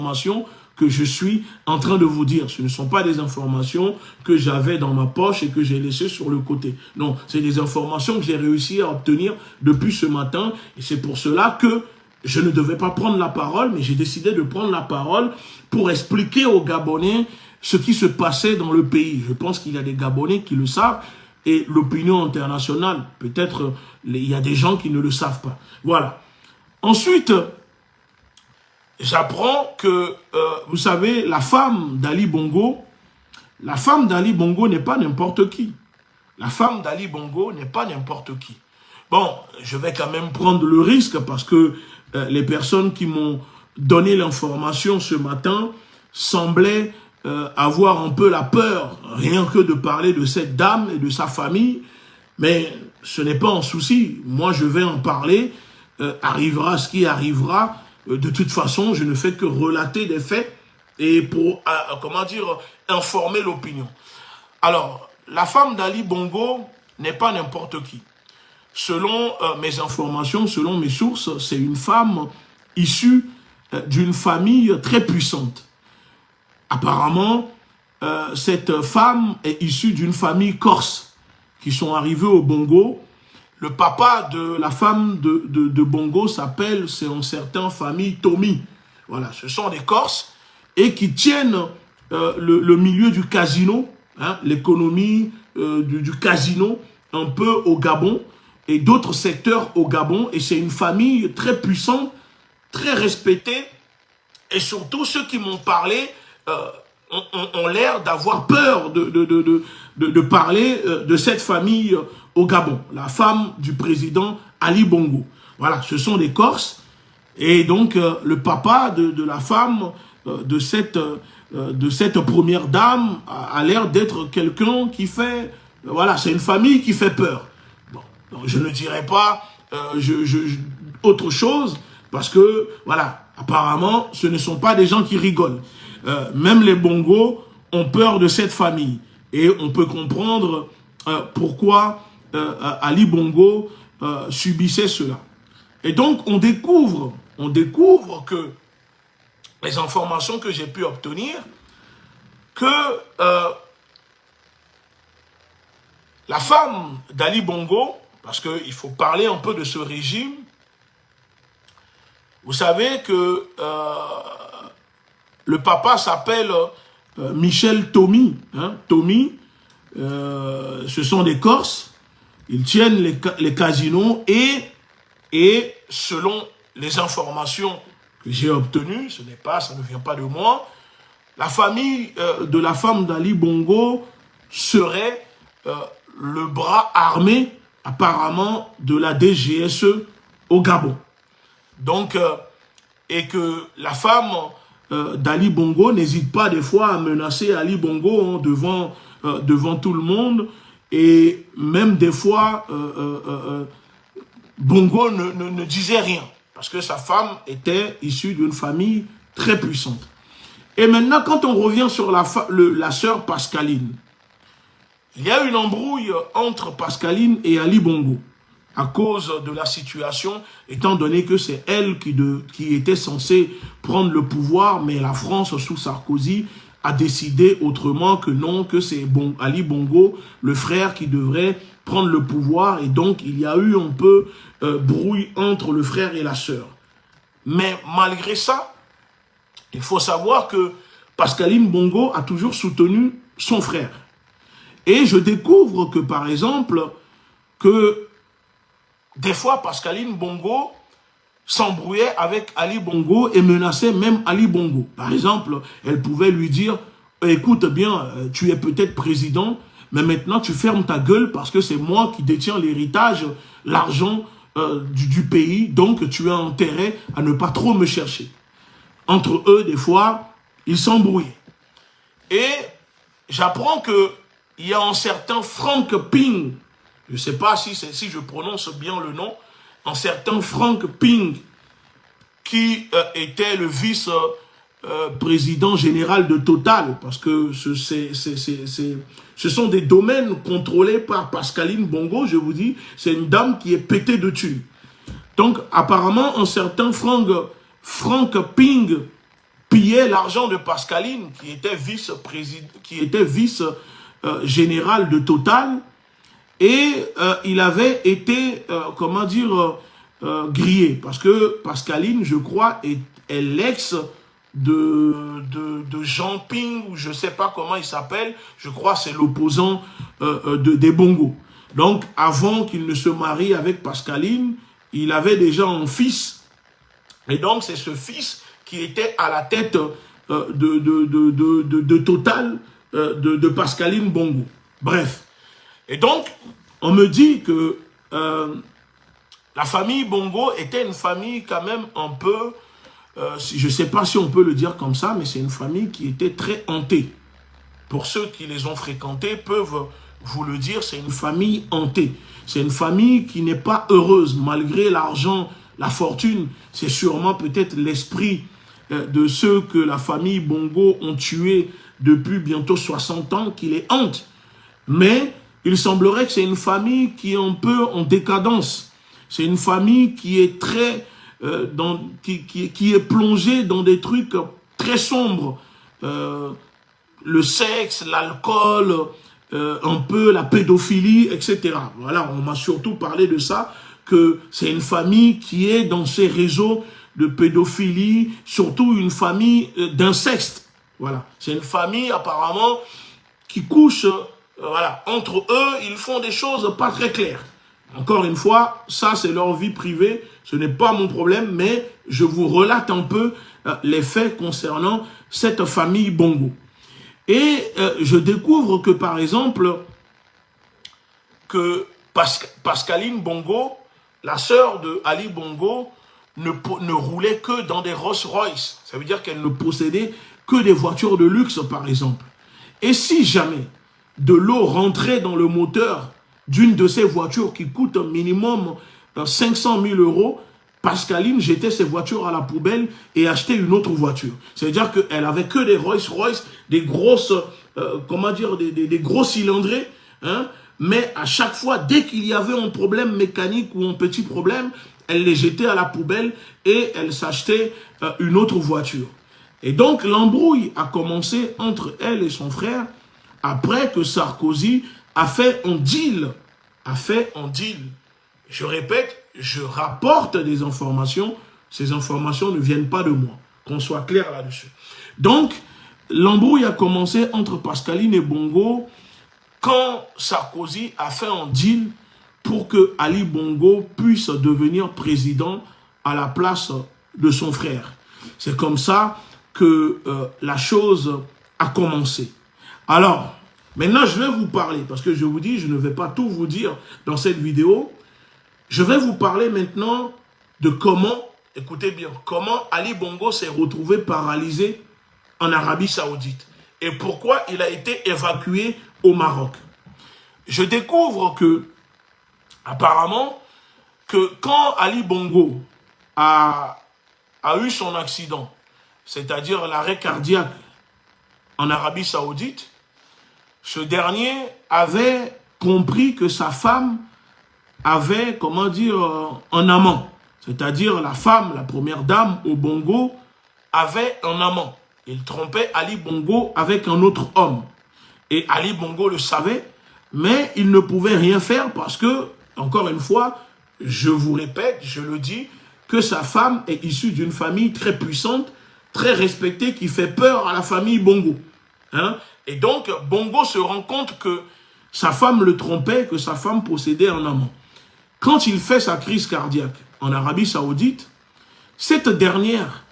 informations que je suis en train de vous dire. Ce ne sont pas des informations que j'avais dans ma poche et que j'ai laissées sur le côté. Non, c'est des informations que j'ai réussi à obtenir depuis ce matin. Et c'est pour cela que je ne devais pas prendre la parole, mais j'ai décidé de prendre la parole pour expliquer aux Gabonais ce qui se passait dans le pays. Je pense qu'il y a des Gabonais qui le savent et l'opinion internationale, peut-être il y a des gens qui ne le savent pas. Voilà. Ensuite, j'apprends que, vous savez, la femme d'Ali Bongo n'est pas n'importe qui. La femme d'Ali Bongo n'est pas n'importe qui. Bon, je vais quand même prendre le risque parce que les personnes qui m'ont donné l'information ce matin semblaient avoir un peu la peur, rien que de parler de cette dame et de sa famille. Mais ce n'est pas un souci. Moi, je vais en parler. Arrivera ce qui arrivera. De toute façon, je ne fais que relater des faits et pour, comment dire, informer l'opinion. Alors, la femme d'Ali Bongo n'est pas n'importe qui. Selon mes informations, selon mes sources, c'est une femme issue d'une famille très puissante. Apparemment, cette femme est issue d'une famille corse qui sont arrivés au Bongo. Le papa de la femme de Bongo s'appelle, c'est une certaine famille Tommy. Voilà, ce sont des Corses et qui tiennent le milieu du casino, hein, l'économie du casino un peu au Gabon et d'autres secteurs au Gabon. Et c'est une famille très puissante, très respectée. Et surtout, ceux qui m'ont parlé ont l'air d'avoir peur de parler de cette famille au Gabon, la femme du président Ali Bongo. Voilà, ce sont des Corses. Et donc, le papa de la femme de cette première dame a l'air d'être quelqu'un qui fait... Voilà, c'est une famille qui fait peur. Bon, donc je ne dirais pas autre chose, parce que, voilà, apparemment, ce ne sont pas des gens qui rigolent. Même les Bongos ont peur de cette famille. Et on peut comprendre pourquoi Ali Bongo subissait cela. Et donc, on découvre que les informations que j'ai pu obtenir, que la femme d'Ali Bongo, parce qu'il faut parler un peu de ce régime, vous savez que le papa s'appelle Michel Tommy. Hein, Tommy, ce sont des Corses. Ils tiennent les casinos et selon les informations que j'ai obtenues, ça ne vient pas de moi, la famille de la femme d'Ali Bongo serait le bras armé apparemment de la DGSE au Gabon. Donc, et que la femme d'Ali Bongo n'hésite pas des fois à menacer Ali Bongo hein, devant tout le monde. Et même des fois, Bongo ne disait rien. Parce que sa femme était issue d'une famille très puissante. Et maintenant, quand on revient sur la sœur Pascaline, il y a une embrouille entre Pascaline et Ali Bongo. À cause de la situation, étant donné que c'est elle qui était censée prendre le pouvoir, mais la France, sous Sarkozy, a décidé autrement que non, que c'est Ali Bongo, le frère, qui devrait prendre le pouvoir. Et donc, il y a eu un peu brouille entre le frère et la sœur. Mais malgré ça, il faut savoir que Pascaline Bongo a toujours soutenu son frère. Et je découvre que, par exemple, que des fois, Pascaline Bongo s'embrouillait avec Ali Bongo et menaçait même Ali Bongo. Par exemple, elle pouvait lui dire « Écoute bien, tu es peut-être président, mais maintenant tu fermes ta gueule parce que c'est moi qui détiens l'héritage, l'argent du pays, donc tu as intérêt à ne pas trop me chercher. » Entre eux, des fois, ils s'embrouillaient. Et j'apprends qu'il y a un certain Frank Ping, je ne sais pas si je prononce bien le nom, un certain Frank Ping, qui était le vice-président général de Total, parce que ce sont des domaines contrôlés par Pascaline Bongo, je vous dis, c'est une dame qui est pétée de thunes. Donc, apparemment, un certain Frank Ping pillait l'argent de Pascaline, qui était vice-général de Total, et il avait été, comment dire, grillé, parce que Pascaline, je crois, est l'ex de Jean Ping, ou je ne sais pas comment il s'appelle, je crois c'est l'opposant des Bongo. Donc, avant qu'il ne se marie avec Pascaline, il avait déjà un fils. Et donc, c'est ce fils qui était à la tête de Total, de Pascaline Bongo. Bref. Et donc, on me dit que la famille Bongo était une famille quand même un peu, je ne sais pas si on peut le dire comme ça, mais c'est une famille qui était très hantée. Pour ceux qui les ont fréquentés peuvent vous le dire, c'est une famille hantée. C'est une famille qui n'est pas heureuse, malgré l'argent, la fortune. C'est sûrement peut-être l'esprit de ceux que la famille Bongo ont tués depuis bientôt 60 ans qui les hante. Mais il semblerait que c'est une famille qui est un peu en décadence. C'est une famille qui est très, qui est plongée dans des trucs très sombres. Le sexe, l'alcool, un peu la pédophilie, etc. Voilà, on m'a surtout parlé de ça, que c'est une famille qui est dans ces réseaux de pédophilie, surtout une famille d'inceste. Voilà, c'est une famille apparemment qui couche, voilà, entre eux, ils font des choses pas très claires. Encore une fois, ça c'est leur vie privée, ce n'est pas mon problème, mais je vous relate un peu les faits concernant cette famille Bongo. Et je découvre que, par exemple, que Pascaline Bongo, la sœur de Ali Bongo, ne roulait que dans des Rolls-Royce. Ça veut dire qu'elle ne possédait que des voitures de luxe, par exemple. Et si jamais de l'eau rentrait dans le moteur d'une de ces voitures qui coûte un minimum 500 000 €, Pascaline jetait ses voitures à la poubelle et achetait une autre voiture. C'est-à-dire qu'elle avait que des Rolls-Royce, des grosses, comment dire, des gros cylindrés, hein, mais à chaque fois, dès qu'il y avait un problème mécanique ou un petit problème, elle les jetait à la poubelle et elle s'achetait une autre voiture. Et donc, l'embrouille a commencé entre elle et son frère après que Sarkozy a fait un deal. Je répète, je rapporte des informations. Ces informations ne viennent pas de moi. Qu'on soit clair là-dessus. Donc, l'embrouille a commencé entre Pascaline et Bongo quand Sarkozy a fait un deal pour que Ali Bongo puisse devenir président à la place de son frère. C'est comme ça que la chose a commencé. Alors, maintenant je vais vous parler, parce que je vous dis, je ne vais pas tout vous dire dans cette vidéo. Je vais vous parler maintenant de comment, écoutez bien, comment Ali Bongo s'est retrouvé paralysé en Arabie Saoudite et pourquoi il a été évacué au Maroc. Je découvre que, apparemment, que quand Ali Bongo a eu son accident, c'est-à-dire l'arrêt cardiaque en Arabie Saoudite, ce dernier avait compris que sa femme avait, comment dire, un amant. C'est-à-dire la femme, la première dame au Bongo, avait un amant. Il trompait Ali Bongo avec un autre homme. Et Ali Bongo le savait, mais il ne pouvait rien faire parce que, encore une fois, je vous répète, je le dis, que sa femme est issue d'une famille très puissante, très respectée, qui fait peur à la famille Bongo. Hein? Et donc, Bongo se rend compte que sa femme le trompait, que sa femme possédait un amant. Quand il fait sa crise cardiaque en Arabie Saoudite, cette dernière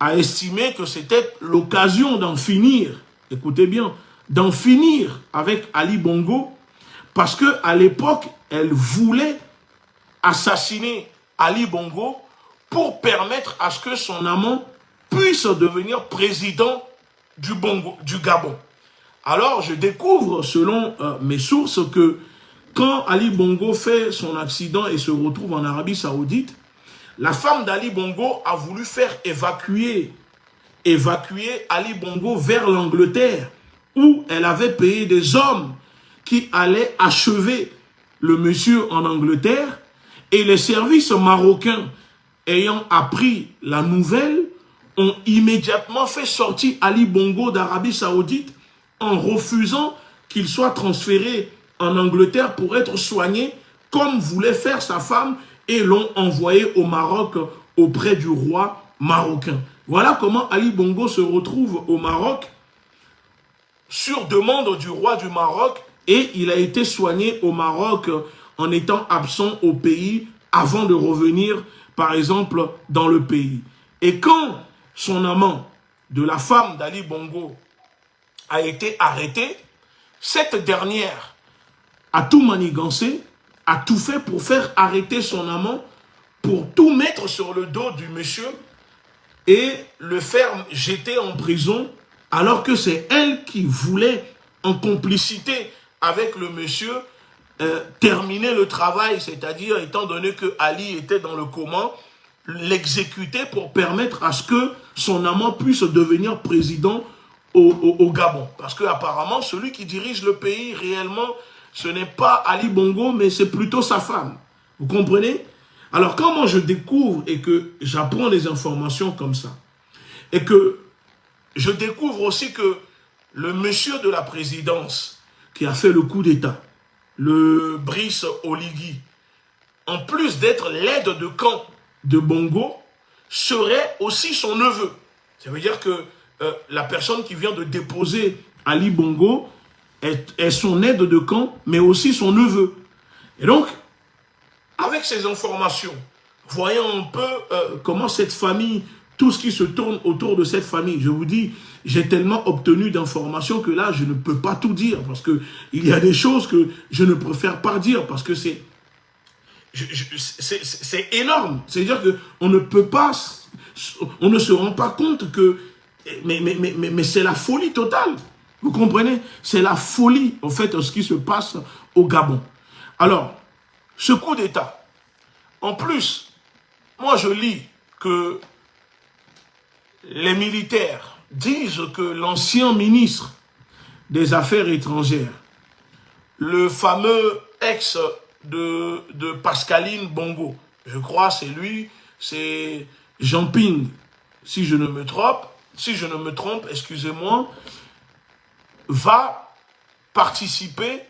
a estimé que c'était l'occasion d'en finir, écoutez bien, d'en finir avec Ali Bongo, parce qu'à l'époque, elle voulait assassiner Ali Bongo pour permettre à ce que son amant puisse devenir président du Gabon. Alors, je découvre, selon mes sources, que quand Ali Bongo fait son accident et se retrouve en Arabie Saoudite, la femme d'Ali Bongo a voulu faire évacuer Ali Bongo vers l'Angleterre, où elle avait payé des hommes qui allaient achever le monsieur en Angleterre, et les services marocains ayant appris la nouvelle ont immédiatement fait sortir Ali Bongo d'Arabie Saoudite en refusant qu'il soit transféré en Angleterre pour être soigné comme voulait faire sa femme et l'ont envoyé au Maroc auprès du roi marocain. Voilà comment Ali Bongo se retrouve au Maroc sur demande du roi du Maroc et il a été soigné au Maroc en étant absent au pays avant de revenir, par exemple, dans le pays. Et quand son amant de la femme d'Ali Bongo a été arrêté, cette dernière a tout manigancé, a tout fait pour faire arrêter son amant, pour tout mettre sur le dos du monsieur et le faire jeter en prison, alors que c'est elle qui voulait, en complicité avec le monsieur, terminer le travail, c'est-à-dire, étant donné que Ali était dans le coma, l'exécuter pour permettre à ce que son amant puisse devenir président au Gabon. Parce que apparemment, celui qui dirige le pays réellement, ce n'est pas Ali Bongo, mais c'est plutôt sa femme. Vous comprenez? Alors, quand moi je découvre et que j'apprends des informations comme ça, et que je découvre aussi que le monsieur de la présidence qui a fait le coup d'État, le Brice Oligui, en plus d'être l'aide de camp de Bongo, serait aussi son neveu. Ça veut dire que la personne qui vient de déposer Ali Bongo est son aide de camp, mais aussi son neveu. Et donc, avec ces informations, voyons un peu comment cette famille, tout ce qui se tourne autour de cette famille, je vous dis, j'ai tellement obtenu d'informations que là, je ne peux pas tout dire, parce que il y a des choses que je ne préfère pas dire, parce que c'est énorme. C'est-à-dire qu'on ne peut pas, on ne se rend pas compte que, mais c'est la folie totale. Vous comprenez? C'est la folie, en fait, ce qui se passe au Gabon. Alors, ce coup d'État, en plus, moi je lis que les militaires disent que l'ancien ministre des Affaires étrangères, le fameux ex de Pascaline Bongo, je crois c'est lui, c'est Jean Ping, si je ne me trompe, excusez-moi, va participer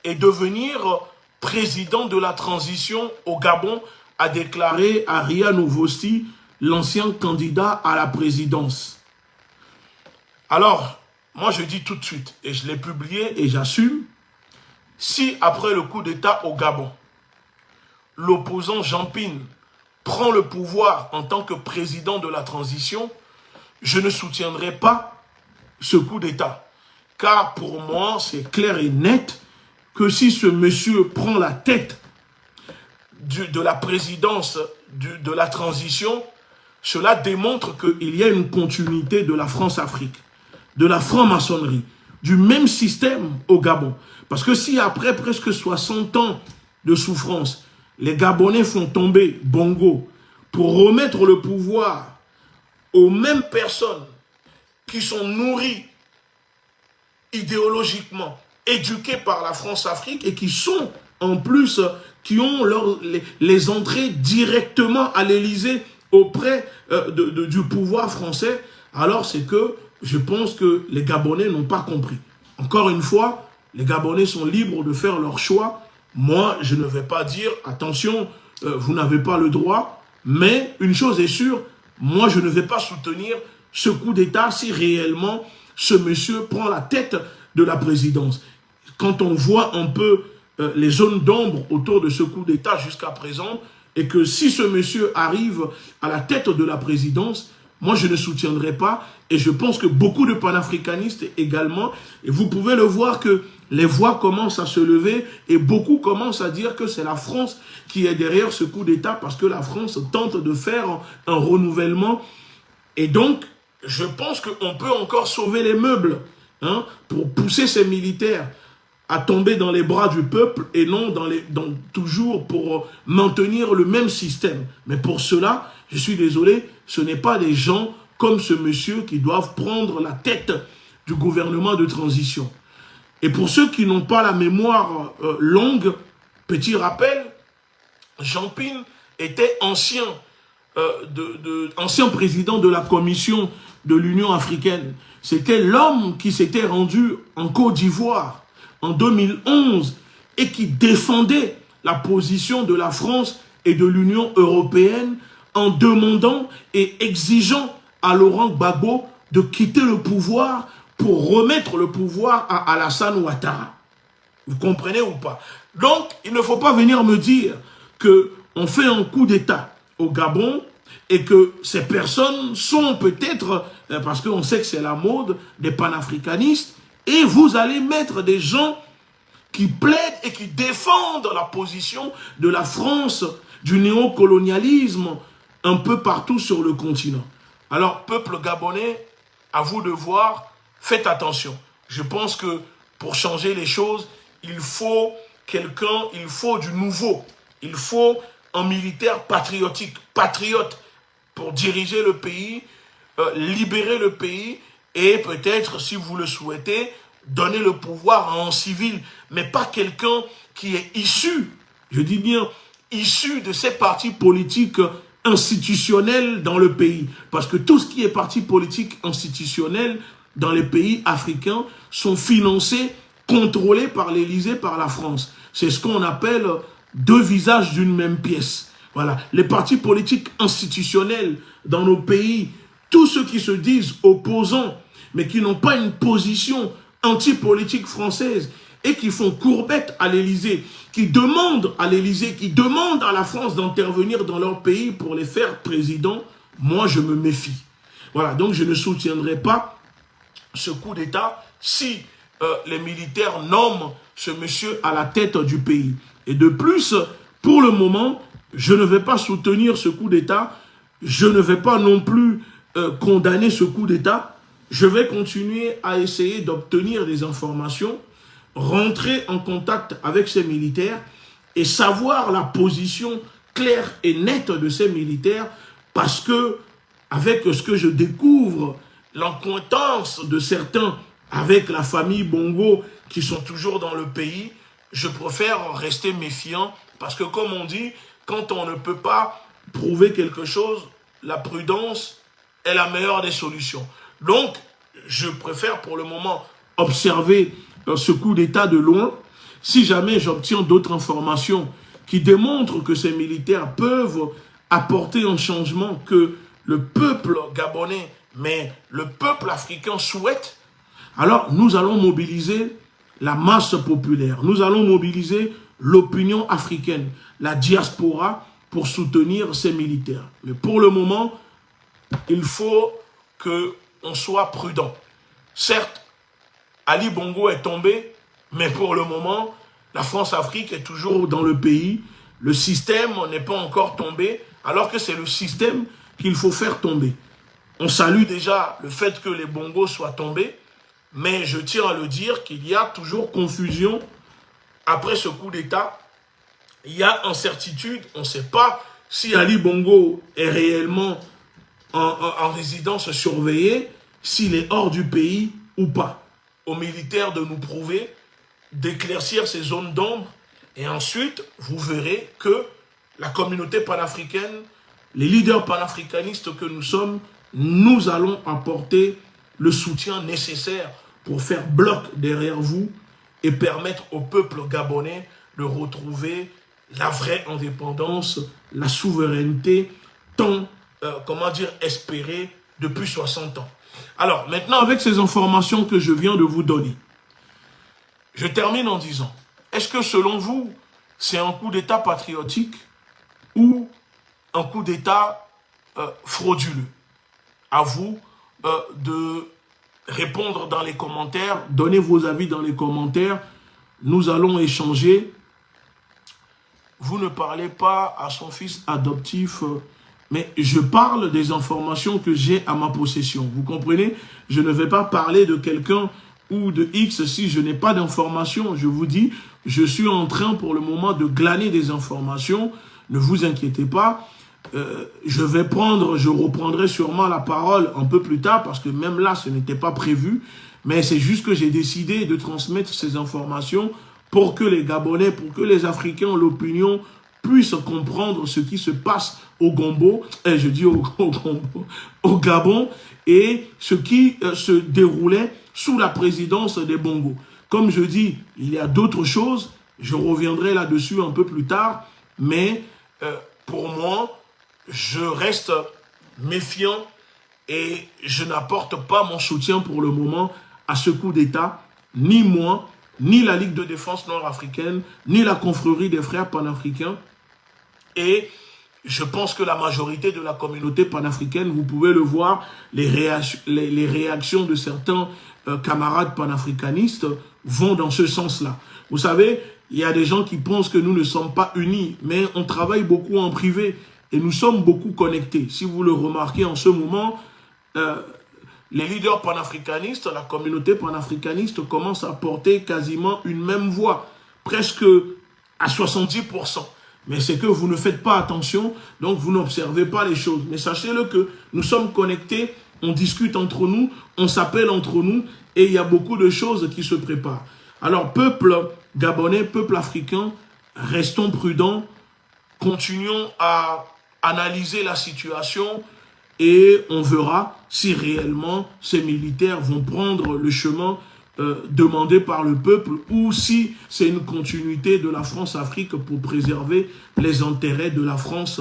et devenir président de la transition au Gabon, a déclaré Aria Nouvosti, l'ancien candidat à la présidence. Alors, moi je dis tout de suite, et je l'ai publié et j'assume, si après le coup d'État au Gabon, l'opposant Jean Ping prend le pouvoir en tant que président de la transition, je ne soutiendrai pas ce coup d'État. Car pour moi, c'est clair et net que si ce monsieur prend la tête de la présidence de la transition, cela démontre qu'il y a une continuité de la France-Afrique, de la franc-maçonnerie, du même système au Gabon. Parce que si après presque 60 ans de souffrance, les Gabonais font tomber Bongo pour remettre le pouvoir aux mêmes personnes qui sont nourries idéologiquement, éduqués par la France-Afrique et qui sont en plus, qui ont les entrées directement à l'Élysée auprès du pouvoir français, alors c'est que je pense que les Gabonais n'ont pas compris. Encore une fois, les Gabonais sont libres de faire leur choix. Moi, je ne vais pas dire, attention, vous n'avez pas le droit, mais une chose est sûre, moi je ne vais pas soutenir ce coup d'État si réellement ce monsieur prend la tête de la présidence. Quand on voit un peu les zones d'ombre autour de ce coup d'État jusqu'à présent, et que si ce monsieur arrive à la tête de la présidence, moi je ne soutiendrai pas, et je pense que beaucoup de panafricanistes également, et vous pouvez le voir que les voix commencent à se lever, et beaucoup commencent à dire que c'est la France qui est derrière ce coup d'État, parce que la France tente de faire un renouvellement, et donc je pense qu'on peut encore sauver les meubles, hein, pour pousser ces militaires à tomber dans les bras du peuple et non toujours pour maintenir le même système. Mais pour cela, je suis désolé, ce n'est pas des gens comme ce monsieur qui doivent prendre la tête du gouvernement de transition. Et pour ceux qui n'ont pas la mémoire longue, petit rappel, Jean Ping était ancien ancien président de la Commission de l'Union africaine. C'était l'homme qui s'était rendu en Côte d'Ivoire en 2011 et qui défendait la position de la France et de l'Union européenne en demandant et exigeant à Laurent Gbagbo de quitter le pouvoir pour remettre le pouvoir à Alassane Ouattara. Vous comprenez ou pas? Donc, il ne faut pas venir me dire qu'on fait un coup d'État au Gabon et que ces personnes sont peut-être, parce qu'on sait que c'est la mode, des panafricanistes, et vous allez mettre des gens qui plaident et qui défendent la position de la France, du néocolonialisme, un peu partout sur le continent. Alors, peuple gabonais, à vous de voir, faites attention. Je pense que pour changer les choses, il faut quelqu'un, il faut du nouveau. Il faut un militaire patriotique, patriote, pour diriger le pays, libérer le pays et peut-être, si vous le souhaitez, donner le pouvoir à un civil, mais pas quelqu'un qui est issu, je dis bien, issu de ces partis politiques institutionnels dans le pays. Parce que tout ce qui est parti politique institutionnel dans les pays africains sont financés, contrôlés par l'Élysée, par la France. C'est ce qu'on appelle deux visages d'une même pièce. Voilà. Les partis politiques institutionnels dans nos pays, tous ceux qui se disent opposants, mais qui n'ont pas une position anti-politique française et qui font courbette à l'Élysée, qui demandent à l'Élysée, qui demandent à la France d'intervenir dans leur pays pour les faire président, moi je me méfie. Voilà, donc je ne soutiendrai pas ce coup d'État si les militaires nomment ce monsieur à la tête du pays. Et de plus, pour le moment, je ne vais pas soutenir ce coup d'État, je ne vais pas non plus condamner ce coup d'État, je vais continuer à essayer d'obtenir des informations, rentrer en contact avec ces militaires et savoir la position claire et nette de ces militaires parce que, avec ce que je découvre, l'acquaintance de certains avec la famille Bongo qui sont toujours dans le pays, je préfère rester méfiant parce que, comme on dit, quand on ne peut pas prouver quelque chose, la prudence est la meilleure des solutions. Donc, je préfère pour le moment observer ce coup d'État de loin. Si jamais j'obtiens d'autres informations qui démontrent que ces militaires peuvent apporter un changement que le peuple gabonais, mais le peuple africain souhaite, alors nous allons mobiliser la masse populaire. Nous allons mobiliser l'opinion africaine, la diaspora, pour soutenir ces militaires. Mais pour le moment, il faut qu'on soit prudent. Certes, Ali Bongo est tombé, mais pour le moment, la France-Afrique est toujours dans le pays. Le système n'est pas encore tombé, alors que c'est le système qu'il faut faire tomber. On salue déjà le fait que les Bongos soient tombés, mais je tiens à le dire qu'il y a toujours confusion après ce coup d'État. Il y a incertitude, on ne sait pas si Ali Bongo est réellement en résidence surveillée, s'il est hors du pays ou pas. Aux militaires de nous prouver, d'éclaircir ces zones d'ombre, et ensuite, vous verrez que la communauté panafricaine, les leaders panafricanistes que nous sommes, nous allons apporter le soutien nécessaire pour faire bloc derrière vous et permettre au peuple gabonais de retrouver la vraie indépendance, la souveraineté, tant, comment dire, espérée depuis 60 ans. Alors, maintenant, avec ces informations que je viens de vous donner, je termine en disant, est-ce que selon vous, c'est un coup d'État patriotique ou un coup d'État frauduleux? À vous de répondre dans les commentaires, donnez vos avis dans les commentaires, nous allons échanger. Vous ne parlez pas à son fils adoptif, mais je parle des informations que j'ai à ma possession. Vous comprenez? Je ne vais pas parler de quelqu'un ou de X si je n'ai pas d'informations. Je vous dis, je suis en train pour le moment de glaner des informations. Ne vous inquiétez pas. Je reprendrai sûrement la parole un peu plus tard parce que même là, ce n'était pas prévu. Mais c'est juste que j'ai décidé de transmettre ces informations pour que les Gabonais, pour que les Africains, l'opinion puissent comprendre ce qui se passe au Gombo, je dis au Gabon, et ce qui se déroulait sous la présidence des Bongo. Comme je dis, il y a d'autres choses, je reviendrai là-dessus un peu plus tard, mais pour moi, je reste méfiant et je n'apporte pas mon soutien pour le moment à ce coup d'État, ni moi, ni la Ligue de défense nord-africaine, ni la confrérie des frères panafricains. Et je pense que la majorité de la communauté panafricaine, vous pouvez le voir, les réactions de certains camarades panafricanistes vont dans ce sens-là. Vous savez, il y a des gens qui pensent que nous ne sommes pas unis, mais on travaille beaucoup en privé et nous sommes beaucoup connectés. Si vous le remarquez en ce moment, les leaders panafricanistes, la communauté panafricaniste commence à porter quasiment une même voix, presque à 70%. Mais c'est que vous ne faites pas attention, donc vous n'observez pas les choses. Mais sachez-le que nous sommes connectés, on discute entre nous, on s'appelle entre nous, et il y a beaucoup de choses qui se préparent. Alors, peuple gabonais, peuple africain, restons prudents, continuons à analyser la situation, et on verra si réellement ces militaires vont prendre le chemin demandé par le peuple ou si c'est une continuité de la France-Afrique pour préserver les intérêts de la France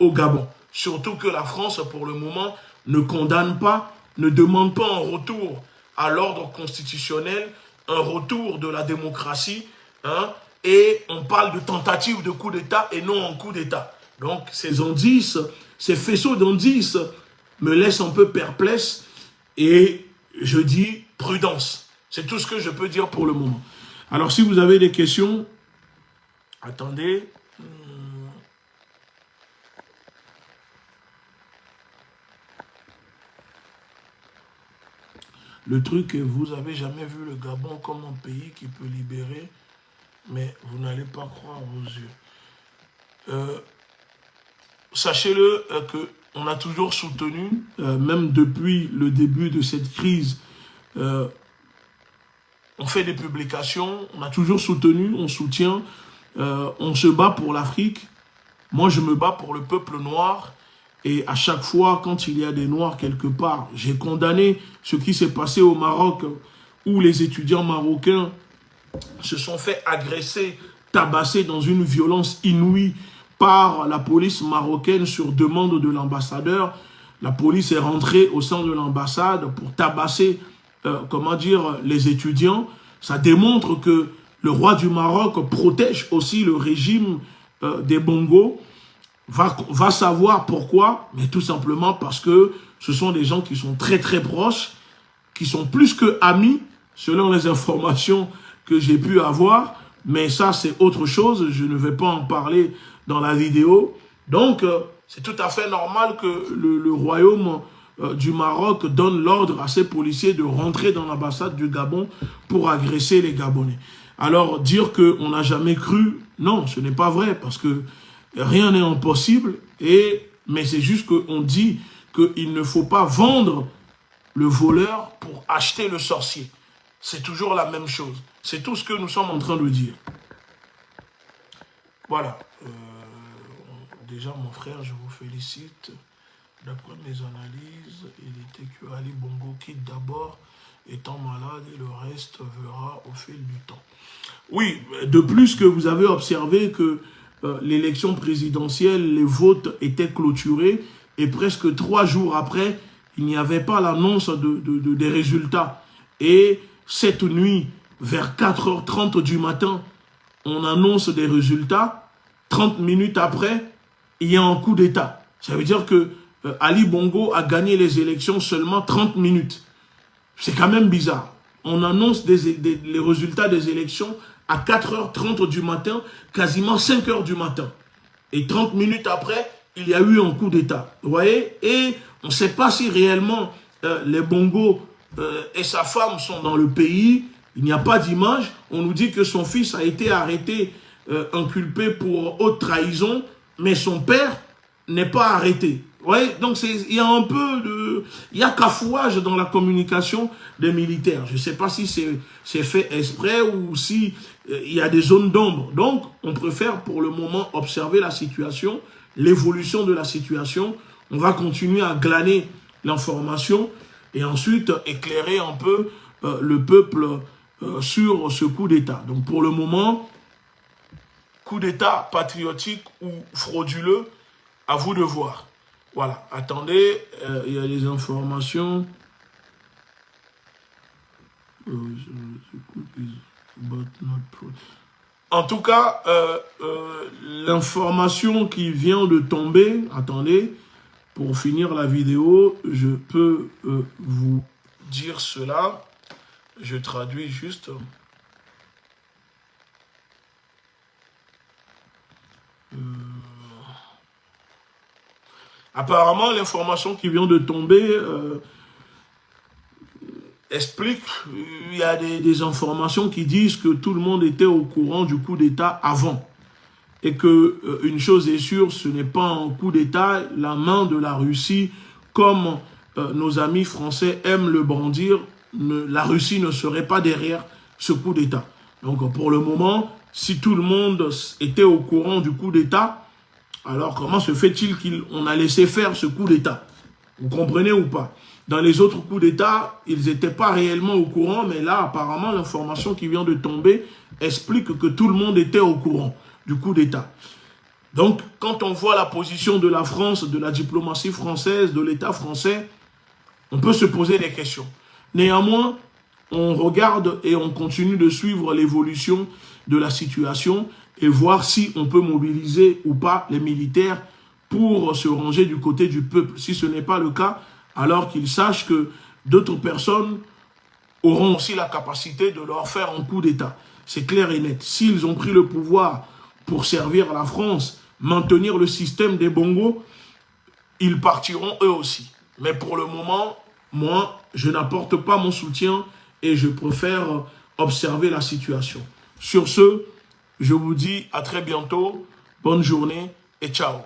au Gabon. Surtout que la France, pour le moment, ne condamne pas, ne demande pas un retour à l'ordre constitutionnel, un retour de la démocratie, hein, et on parle de tentative de coup d'État et non en coup d'État. Donc ces indices, ces faisceaux d'indices me laissent un peu perplexe et je dis prudence. C'est tout ce que je peux dire pour le moment. Alors si vous avez des questions, attendez. Le truc est, vous avez jamais vu le Gabon comme un pays qui peut libérer, mais vous n'allez pas croire vos yeux. Sachez-le qu'on a toujours soutenu, même depuis le début de cette crise, on fait des publications, on a toujours soutenu, on soutient, on se bat pour l'Afrique. Moi, je me bats pour le peuple noir. Et à chaque fois, quand il y a des Noirs quelque part, j'ai condamné ce qui s'est passé au Maroc, où les étudiants marocains se sont fait agresser, tabasser dans une violence inouïe par la police marocaine sur demande de l'ambassadeur. La police est rentrée au sein de l'ambassade pour tabasser, les étudiants. Ça démontre que le roi du Maroc protège aussi le régime des Bongo. Va savoir pourquoi, mais tout simplement parce que ce sont des gens qui sont très très proches, qui sont plus que amis, selon les informations que j'ai pu avoir, mais ça c'est autre chose, je ne vais pas en parler dans la vidéo. Donc c'est tout à fait normal que le royaume du Maroc donne l'ordre à ses policiers de rentrer dans l'ambassade du Gabon pour agresser les Gabonais. Alors dire qu'on n'a jamais cru, non, ce n'est pas vrai, parce que rien n'est impossible, mais c'est juste qu'on dit qu'il ne faut pas vendre le voleur pour acheter le sorcier. C'est toujours la même chose. C'est tout ce que nous sommes en train de dire. Voilà. Déjà, mon frère, je vous félicite. D'après mes analyses, il était que Ali Bongo quitte d'abord, étant malade, et le reste verra au fil du temps. Oui, de plus que vous avez observé que l'élection présidentielle, les votes étaient clôturés et presque 3 jours après, il n'y avait pas l'annonce des résultats. Et cette nuit, vers 4h30 du matin, on annonce des résultats. 30 minutes après, il y a un coup d'État. Ça veut dire que Ali Bongo a gagné les élections seulement 30 minutes. C'est quand même bizarre. On annonce les résultats des élections à 4h30 du matin, quasiment 5h du matin. Et 30 minutes après, il y a eu un coup d'État. Vous voyez? Et on ne sait pas si réellement les Bongo et sa femme sont dans le pays. Il n'y a pas d'image. On nous dit que son fils a été arrêté, inculpé pour haute trahison, mais son père n'est pas arrêté. Ouais, donc il y a un peu de... Il y a cafouage dans la communication des militaires. Je ne sais pas si c'est fait exprès ou si il y a des zones d'ombre. Donc, on préfère pour le moment observer la situation, l'évolution de la situation. On va continuer à glaner l'information et ensuite éclairer un peu le peuple sur ce coup d'État. Donc, pour le moment, coup d'État patriotique ou frauduleux, à vous de voir. Voilà, attendez, il y a des informations. En tout cas, l'information qui vient de tomber, attendez, pour finir la vidéo, je peux vous dire cela. Je traduis juste. Apparemment, l'information qui vient de tomber explique, il y a des informations qui disent que tout le monde était au courant du coup d'État avant. Et que une chose est sûre, ce n'est pas un coup d'État, la main de la Russie, comme nos amis français aiment le brandir, la Russie ne serait pas derrière ce coup d'État. Donc pour le moment, si tout le monde était au courant du coup d'État, alors comment se fait-il qu'on a laissé faire ce coup d'État? Vous comprenez ou pas? Dans les autres coups d'État, ils n'étaient pas réellement au courant, mais là, apparemment, l'information qui vient de tomber explique que tout le monde était au courant du coup d'État. Donc, quand on voit la position de la France, de la diplomatie française, de l'État français, on peut se poser des questions. Néanmoins, on regarde et on continue de suivre l'évolution de la situation et voir si on peut mobiliser ou pas les militaires pour se ranger du côté du peuple. Si ce n'est pas le cas, alors qu'ils sachent que d'autres personnes auront aussi la capacité de leur faire un coup d'État. C'est clair et net. S'ils ont pris le pouvoir pour servir la France, maintenir le système des bongos, ils partiront eux aussi. Mais pour le moment, moi, je n'apporte pas mon soutien et je préfère observer la situation. Sur ce, je vous dis à très bientôt, bonne journée et ciao.